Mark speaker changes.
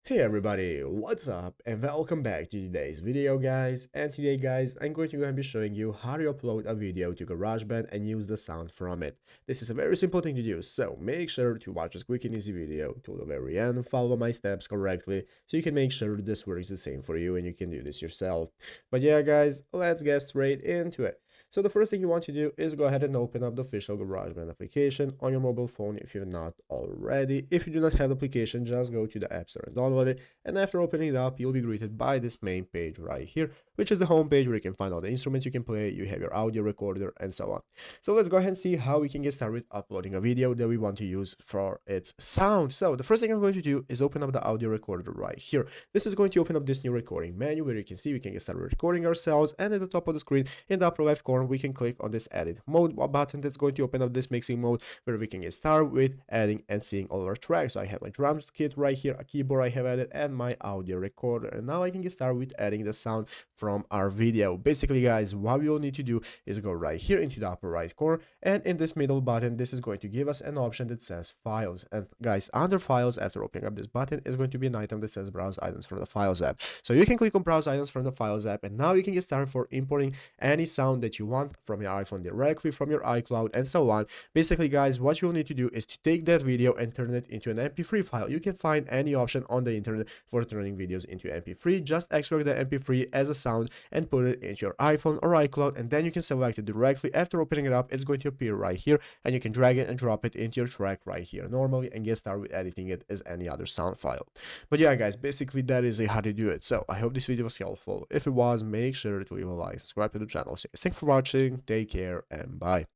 Speaker 1: Hey everybody, what's up and welcome back to today's video guys. And today guys, I'm going to be showing you how to upload a video to GarageBand and use the sound from it. This is a very simple thing to do, so make sure to watch this quick and easy video to the very end, follow my steps correctly so you can make sure this works the same for you and you can do this yourself. But yeah guys, let's get straight into it. So the first thing you want to do is go ahead and open up the official GarageBand application on your mobile phone if you're not already. If you do not have the application, just go to the App Store and download it. And after opening it up, you'll be greeted by this main page right here, which is the home page where you can find all the instruments you can play, you have your audio recorder, and so on. So let's go ahead and see how we can get started with uploading a video that we want to use for its sound. So the first thing I'm going to do is open up the audio recorder right here. This is going to open up this new recording menu where you can see we can get started recording ourselves, and at the top of the screen in the upper left corner we can click on this edit mode button that's going to open up this mixing mode where we can get started with adding and seeing all our tracks. So I have my drums kit right here, a keyboard I have added, and my audio recorder, and now I can get started with adding the sound from our video. Basically guys, what we will need to do is go right here into the upper right corner, and in this middle button this is going to give us an option that says files. And guys, under files, after opening up this button, is going to be an item that says browse items from the files app. So you can click on browse items from the files app, and now you can get started for importing any sound that you want from your iPhone directly from your iCloud and so on. Basically guys, what you'll need to do is to take that video and turn it into an MP3 file. You can find any option on the internet for turning videos into MP3. Just extract the MP3 as a sound and put it into your iPhone or iCloud, and then you can select it directly. After opening it up, it's going to appear right here, and you can drag it and drop it into your track right here normally and get started with editing it as any other sound file. But yeah guys, basically that is how to do it. So I hope this video was helpful. If it was, make sure to leave a like, subscribe to the channel. So thanks for watching, take care, and bye.